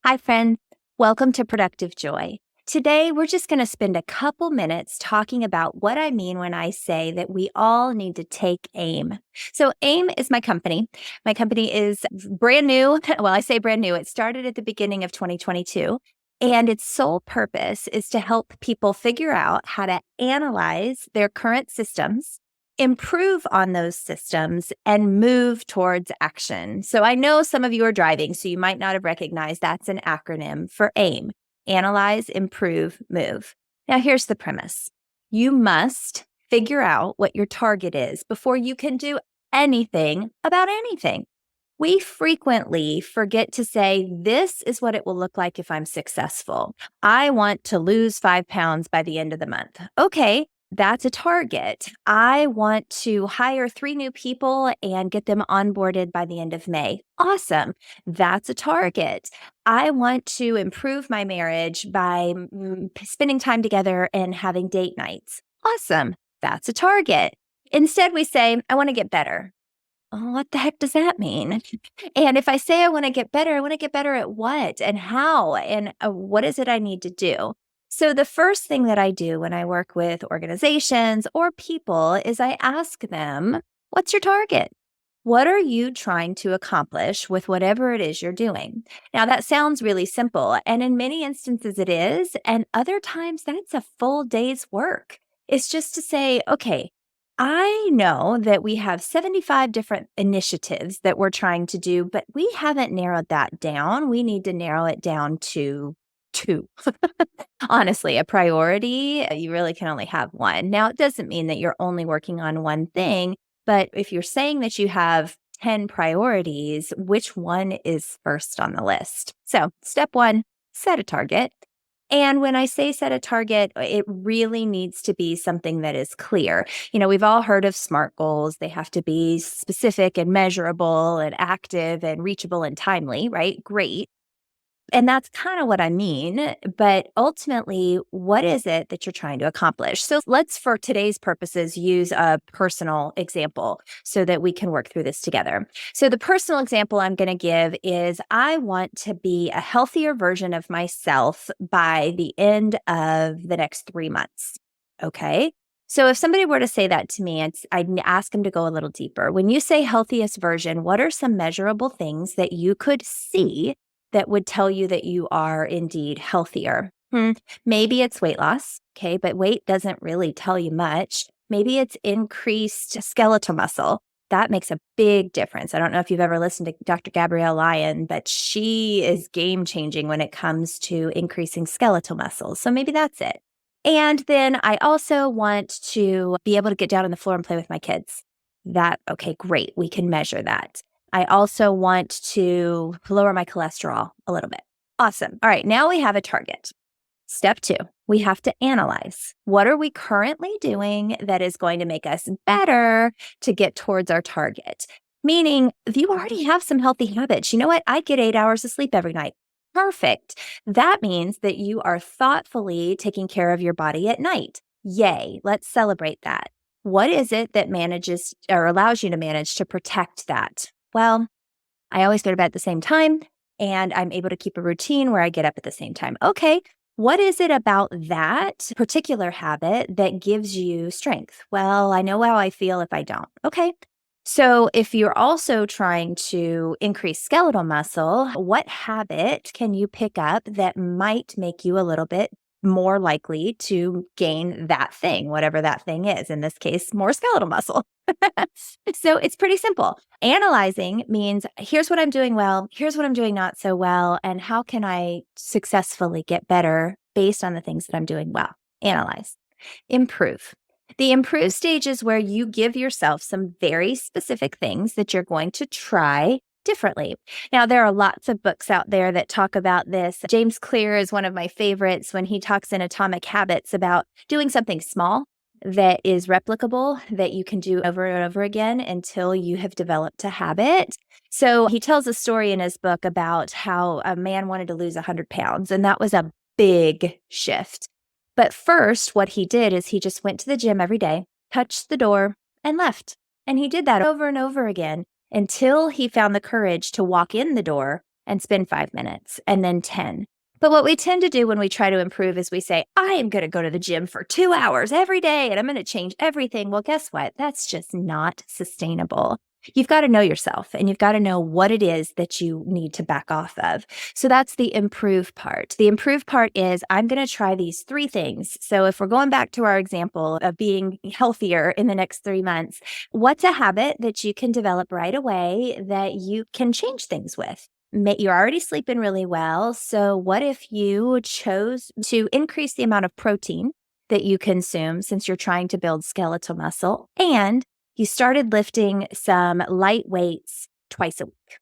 Hi, friends. Welcome to Productive Joy. Today, we're just going to spend a couple minutes talking about what I mean when I say that we all need to take AIM. So, AIM is my company. My company is brand new. Well, I say brand new. It started at the beginning of 2022. And its sole purpose is to help people figure out how to analyze their current systems, improve on those systems, and move towards action. So I know some of you are driving, so you might not have recognized that's an acronym for AIM: Analyze, Improve, Move. Now, here's the premise. You must figure out what your target is before you can do anything about anything. We frequently forget to say, this is what it will look like if I'm successful. I want to lose 5 pounds by the end of the month. Okay, that's a target. I want to hire 3 new people and get them onboarded by the end of May. Awesome. That's a target. I want to improve my marriage by spending time together and having date nights. Awesome. That's a target. Instead, we say, I want to get better. Oh, what the heck does that mean? And if I say I want to get better, I want to get better at what and how and what is it I need to do? So, the first thing that I do when I work with organizations or people is I ask them, what's your target? What are you trying to accomplish with whatever it is you're doing? Now, that sounds really simple. And in many instances, it is. And other times, that's a full day's work. It's just to say, okay, I know that we have 75 different initiatives that we're trying to do, but we haven't narrowed that down. We need to narrow it down to 2. Honestly, a priority, you really can only have one. Now, it doesn't mean that you're only working on one thing, but if you're saying that you have 10 priorities, which one is first on the list? So, step 1, set a target. And when I say set a target, it really needs to be something that is clear. You know, we've all heard of SMART goals. They have to be specific and measurable and active and reachable and timely, right? Great. And that's kind of what I mean. But ultimately, what is it that you're trying to accomplish? So let's, for today's purposes, use a personal example so that we can work through this together. So the personal example I'm going to give is I want to be a healthier version of myself by the end of the next 3 months. Okay. So if somebody were to say that to me, I'd ask them to go a little deeper. When you say healthiest version, what are some measurable things that you could see that would tell you that you are indeed healthier? Maybe it's weight loss, okay, but weight doesn't really tell you much. Maybe it's increased skeletal muscle. That makes a big difference. I don't know if you've ever listened to Dr. Gabrielle Lyon, but she is game changing when it comes to increasing skeletal muscle. So maybe that's it. And then I also want to be able to get down on the floor and play with my kids. Okay, great. We can measure that. I also want to lower my cholesterol a little bit. Awesome. All right, now we have a target. Step 2, we have to analyze. What are we currently doing that is going to make us better to get towards our target? Meaning, if you already have some healthy habits, you know what? I get 8 hours of sleep every night. Perfect. That means that you are thoughtfully taking care of your body at night. Yay. Let's celebrate that. What is it that manages or allows you to manage to protect that? Well, I always go to bed at the same time, and I'm able to keep a routine where I get up at the same time. Okay, what is it about that particular habit that gives you strength? Well, I know how I feel if I don't. Okay. So if you're also trying to increase skeletal muscle, what habit can you pick up that might make you a little bit more likely to gain that thing, whatever that thing is? In this case, more skeletal muscle. So it's pretty simple. Analyzing means here's what I'm doing well, here's what I'm doing not so well, and how can I successfully get better based on the things that I'm doing well? Analyze. Improve. The improve stage is where you give yourself some very specific things that you're going to try differently. Now, there are lots of books out there that talk about this. James Clear is one of my favorites when he talks in Atomic Habits about doing something small that is replicable, that you can do over and over again until you have developed a habit. So he tells a story in his book about how a man wanted to lose 100 pounds, and that was a big shift. But first, what he did is he just went to the gym every day, touched the door, and left. And he did that over and over again until he found the courage to walk in the door and spend 5 minutes and then 10. But what we tend to do when we try to improve is we say, I am going to go to the gym for 2 hours every day and I'm going to change everything. Well, guess what? That's just not sustainable. You've got to know yourself and you've got to know what it is that you need to back off of. So that's the improve part. The improve part is I'm going to try these 3 things. So if we're going back to our example of being healthier in the next 3 months, what's a habit that you can develop right away that you can change things with? You're already sleeping really well. So what if you chose to increase the amount of protein that you consume since you're trying to build skeletal muscle and you started lifting some light weights twice a week?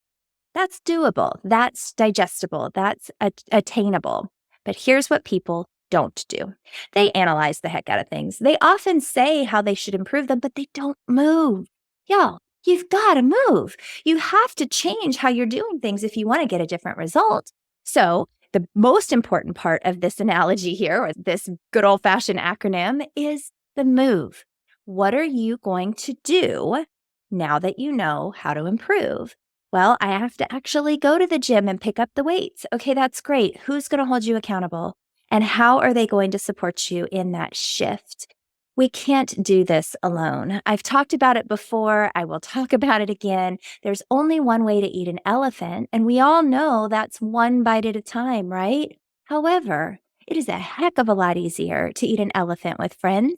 That's doable. That's digestible. That's attainable. But here's what people don't do. They analyze the heck out of things. They often say how they should improve them, but they don't move. Y'all, you've got to move. You have to change how you're doing things if you want to get a different result. So the most important part of this analogy here, or this good old-fashioned acronym, is the move. What are you going to do now that you know how to improve? Well, I have to actually go to the gym and pick up the weights. Okay, that's great. Who's going to hold you accountable? And how are they going to support you in that shift? We can't do this alone. I've talked about it before. I will talk about it again. There's only one way to eat an elephant, and we all know that's one bite at a time, right? However, it is a heck of a lot easier to eat an elephant with friends.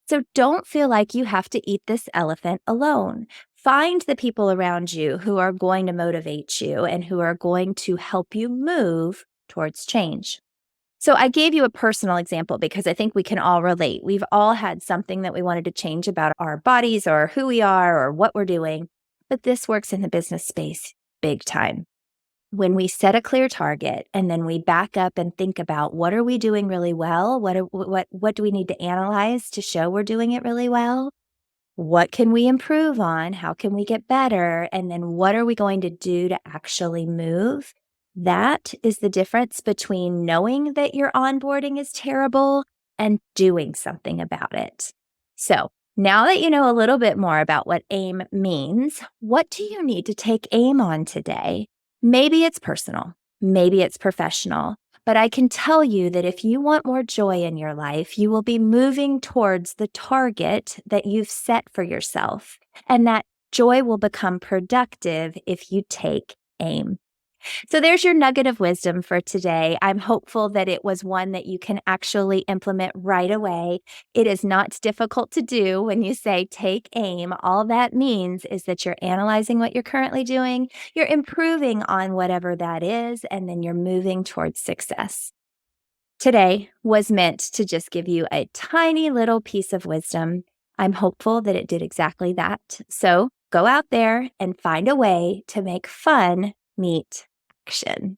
So don't feel like you have to eat this elephant alone. Find the people around you who are going to motivate you and who are going to help you move towards change. So I gave you a personal example because I think we can all relate. We've all had something that we wanted to change about our bodies or who we are or what we're doing. But this works in the business space big time. When we set a clear target and then we back up and think about what are we doing really well? What do we need to analyze to show we're doing it really well? What can we improve on? How can we get better? And then what are we going to do to actually move? That is the difference between knowing that your onboarding is terrible and doing something about it. So now that you know a little bit more about what AIM means, what do you need to take AIM on today? Maybe it's personal, maybe it's professional, but I can tell you that if you want more joy in your life, you will be moving towards the target that you've set for yourself. And that joy will become productive if you take AIM. So there's your nugget of wisdom for today. I'm hopeful that it was one that you can actually implement right away. It is not difficult to do when you say take AIM. All that means is that you're analyzing what you're currently doing, you're improving on whatever that is, and then you're moving towards success. Today was meant to just give you a tiny little piece of wisdom. I'm hopeful that it did exactly that. So go out there and find a way to make fun meet action.